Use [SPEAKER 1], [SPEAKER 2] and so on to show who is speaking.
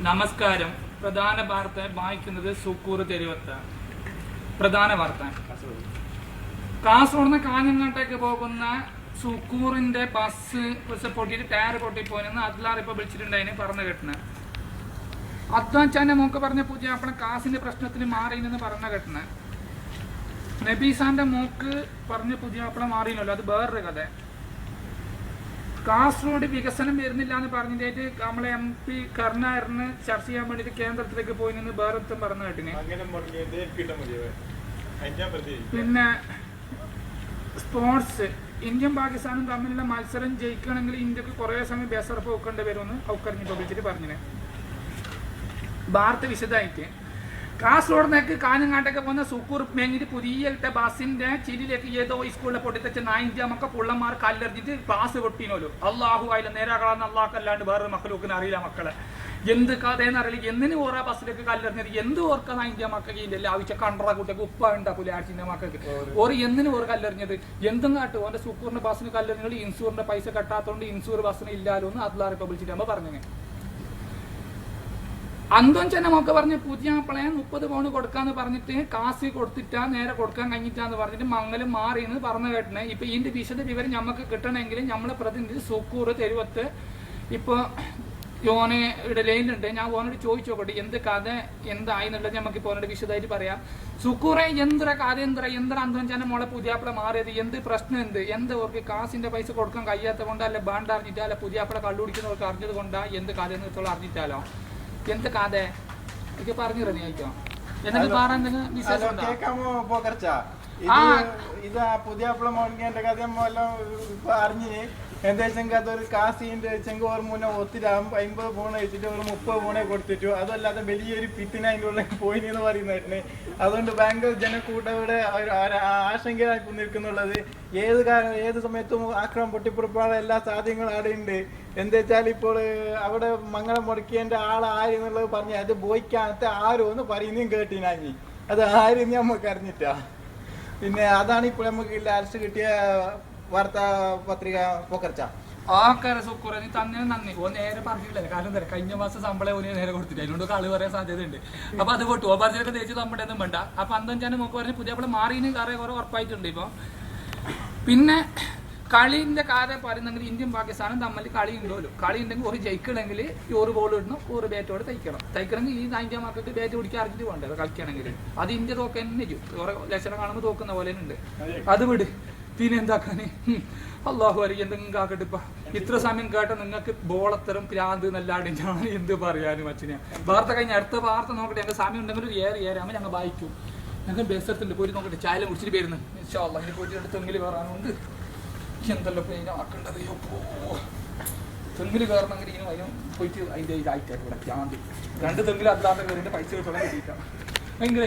[SPEAKER 1] നമസ്കാരം. പ്രധാന വാർത്ത വായിക്കുന്നത് സുക്കൂർ തെരുവത്ത. പ്രധാന വാർത്ത, കാസർഗോഡ് നിന്ന് കാഞ്ഞങ്ങാട്ടേക്ക് പോകുന്ന സുക്കൂറിന്റെ ബസ് പൊട്ടിയിട്ട് ടയർ പൊട്ടിപ്പോയെന്ന് അദ്ലാർ ഇപ്പൊ വിളിച്ചിട്ടുണ്ടായിന് പറഞ്ഞു കേട്ടണ. അദ്വാച്ചാന്റെ മോക്ക് പറഞ്ഞ പുതിയ അപ്പളെ കാസിന്റെ പ്രശ്നത്തിന് മാറിയെന്ന് പറഞ്ഞ കേട്ടണ. നബീസാന്റെ മോക്ക് പറഞ്ഞ പുതിയ അപ്പളെ മാറിയല്ലോ, അത് വേറൊരു കഥ. കാസർഗോഡ് വികസനം വരുന്നില്ല എന്ന് പറഞ്ഞിട്ട് നമ്മളെ MP കരുണാകരന് ചർച്ച ചെയ്യാൻ വേണ്ടിട്ട് കേന്ദ്രത്തിലേക്ക് പോയി നിന്ന് വേറെത്തും പറഞ്ഞു കേട്ടിന്. പിന്നെ സ്പോർട്സ്, ഇന്ത്യയും പാകിസ്ഥാനും തമ്മിലുള്ള മത്സരം ജയിക്കണമെങ്കിൽ ഇന്ത്യക്ക് കുറെ സമയം ബേസറപ്പ് വെക്കേണ്ടി വരുമെന്ന് ഔക്കറിഞ്ഞിട്ട് വിളിച്ചിട്ട് പറഞ്ഞിന്. വാർത്ത വിശദമായിട്ട്, കാസർഗോഡിലേക്ക് കാഞ്ഞങ്ങാട്ടേക്ക് പോകുന്ന സുക്കൂർ മേഞ്ഞിട്ട് പുതിയ ഇട്ട ബസിന്റെ ചിരിയിലേക്ക് ഏതോ സ്കൂളിലെ പൊട്ടിത്തച്ച് 9 മക്ക പുള്ളന്മാർ കല്ലെറിഞ്ഞിട്ട് ക്ലാസ് പൊട്ടിനോലോ. അള്ളാഹു ആയില്ല നേരാകളാന്ന് അള്ളാഹല്ലാണ്ട് വേറൊരു മക്കളൊക്കെ അറിയില്ല. മക്കളെ എന്ത് കഥയെന്ന് അറിയില്ല. എന്തിനു ഓരോ ബസ്സിലേക്ക് കല്ലെറിഞ്ഞത് എന്ത് ഓർക്കാൻ 9 മക്കൾക്ക് ഇല്ല. ആവശ്യം കണ്ടറ കുട്ടിയൊക്കെ ഉപ്പ ഉണ്ടാക്കൂല ആഴ്ചന്റെ മക്കൾക്ക് ഓർ എന്തിനു ഓർ കല്ലെറിഞ്ഞത് എന്തും കാട്ടും. ഓന്റെ സുക്കൂറിന്റെ ബസ്സിന് കല്ലെറിഞ്ഞത് ഇൻഷൂറിന്റെ പൈസ കെട്ടാത്തോണ്ട് ഇൻഷൂർ ബസ്സിന് ഇല്ലാലോ എന്ന് അദ്ലാർ ഇപ്പൊ വിളിച്ചിട്ട് പറഞ്ഞു. അന്തോഞ്ചനെ മോക്കെ പറഞ്ഞ് പുതിയ ആപ്പിളെ 30 പൗണ്ട് കൊടുക്കാന്ന് പറഞ്ഞിട്ട് കാശ് കൊടുത്തിട്ടാ നേരെ കൊടുക്കാൻ കഴിഞ്ഞിട്ടാന്ന് പറഞ്ഞിട്ട് മംഗലം മാറിയെന്ന് പറഞ്ഞു കേട്ടണേ. ഇപ്പൊ ഇതിന്റെ വിശദ വിവരം നമുക്ക് കിട്ടണമെങ്കിൽ നമ്മളെ പ്രതിനിധി സുക്കൂർ തെരുവത്ത് ഇപ്പൊ ഓനെ ലൈനുണ്ട്. ഞാൻ ഓനോട് ചോദിച്ചു നോക്കട്ടെ എന്ത് കഥ എന്തായി എന്നുള്ളത് നമുക്ക് ഇപ്പോൾ ഓനോട് വിശദമായിട്ട് പറയാം. സുക്കൂറെ എന്ത്ര കഥ എന്ത്ര അന്തോഞ്ചാന്റെ മോളെ പുതിയാപ്പിള മാറിയത് എന്ത് പ്രശ്നം എന്ത് ഓർക്ക് കാശിന്റെ പൈസ കൊടുക്കാൻ കഴിയാത്ത കൊണ്ടാ, അല്ലെ ബാണ്ട് അറിഞ്ഞിട്ടാ, അല്ലെ പുതിയാപ്പിള കള്ളുപിടിക്കുന്നവർക്ക് അറിഞ്ഞത് കൊണ്ടാ, എന്ത് കഥ എന്ന് അറിഞ്ഞിട്ടാലോ എന്ത് കഥ എനിക്ക് പറഞ്ഞു തരുന്നോ എന്നിട്ട് പറയാൻ വിശേഷം
[SPEAKER 2] പുതിയാപ്പിള മോണിന്റെ കഥ എല്ലാം ഇപ്പൊ അറിഞ്ഞിന്. എന്താ വെച്ചെങ്കിൽ അതൊരു കാസിന്റെ വെച്ചെങ്കിൽ ഒരു മുന്നേ ഒത്തിരി 50 ഫോൺ വെച്ചിട്ട് ഒരു 30 ഫോണെ കൊടുത്തിട്ടു. അതല്ലാതെ വലിയൊരു പിത്തിന് അതിൻ്റെ ഉള്ളിൽ പോയിന്ന് പറയുന്നതായിരുന്നു. അതുകൊണ്ട് ഭയങ്കര ജനക്കൂട്ടവിടെ ആശങ്കയായി നിൽക്കുന്നുള്ളത്. ഏത് സമയത്തും ആക്രമണം പൊട്ടിപ്പുറപ്പാട് എല്ലാ സാധ്യതകളും അവിടെ ഉണ്ട്. എന്താ വെച്ചാൽ ഇപ്പോൾ അവിടെ മംഗളം മുടക്കിയതിന്റെ ആളാരെന്നുള്ളത് പറഞ്ഞ് അത് ബോയ്ക്കാനത്തെ ആരോ എന്ന് പറയുന്നതും കേട്ടിനാങ്ങി. അത് ആരും നമുക്ക് അറിഞ്ഞിട്ടാ. പിന്നെ അതാണ് ഇപ്പോൾ നമുക്ക് അറസ്റ്റ് കിട്ടിയ വാർത്താ പത്രിക പോക്കർച്ച.
[SPEAKER 1] ആക്കാരെ സുക്കൂർ നീ തന്നെ നന്ദി. ഓ നേരെ പറഞ്ഞിട്ടില്ല. കാരണം എന്താ കഴിഞ്ഞ മാസം ശമ്പളം ഓന് നേരെ കൊടുത്തിട്ട് അതിനോട് കളി പറയാൻ സാധ്യതയുണ്ട്. അപ്പൊ അത് പൊട്ടു ഓപ്പാസിലൊക്കെ തേച്ച് നമ്മുടെ ഒന്നും വേണ്ട. അപ്പൊ അന്തഞ്ചാന്റെ മോക്ക് പറഞ്ഞ് പുതിയ മാറിന് കുറെ ഉറപ്പായിട്ടുണ്ട്. ഇപ്പൊ പിന്നെ കളിന്റെ കാര്യം പറയുന്നെങ്കിൽ ഇന്ത്യയും പാകിസ്ഥാനും തമ്മിൽ കളി ഉണ്ടല്ലോ. കളി ഉണ്ടെങ്കിൽ ഒരു ജയിക്കണമെങ്കിൽ ഒരു ബോൾ ഇടണം, ഒരു ബാറ്റോട് തയ്ക്കണമെങ്കിൽ ഈ 9 മക്കൾക്ക് ബാറ്റ് പിടിക്കാൻ അറിഞ്ഞിട്ട് വേണ്ടത് കളിക്കണമെങ്കിൽ. അത് ഇന്ത്യ തോക്കാൻ ഓരോ ലക്ഷണം കാണുമ്പോൾ തോക്കുന്ന പോലെ ഉണ്ട്. അത് വിട്. പിന്നെ എന്താക്കാന് അള്ളാഹു അരി എന്തെങ്കിലും കാക്കട്ടെ. ഇപ്പൊ ഇത്ര സമയം കേട്ട നിങ്ങൾക്ക് ബോളത്തരം പ്രാന്ത് നല്ലാണ്ട് ഞാൻ എന്ത് പറയാനും അച്ഛനെ. വാർത്ത കഴിഞ്ഞ അടുത്ത വാർത്ത നോക്കട്ടെ. ഞങ്ങൾ സമയം ഉണ്ടെങ്കിൽ ഒരു ഏറാകുമ്പോൾ ഞങ്ങൾ വായിക്കും. ഞങ്ങൾ ബസ്സെടുത്തുണ്ട് പോയിട്ട് നോക്കട്ടെ. ചായ കുടിച്ചിട്ട് വരുന്നത് ഇനി പോയിട്ട് അടുത്ത് തെങ്ങിൽ കയറാനുണ്ട്. എന്തെല്ലാം ഇപ്പൊ ആക്കേണ്ടത്. തെങ്ങിൽ കയറണമെങ്കിൽ ഇനി അതിന് പോയിട്ട് അതിന്റെ ഇതായിട്ടാണ് ഇവിടെ പ്രാന്ത്. 2 തെങ്ങിൽ അല്ലാത്ത കയറിയിട്ട് പൈസ കിട്ടണം കിട്ടിയിട്ടാണ് ഭയങ്കര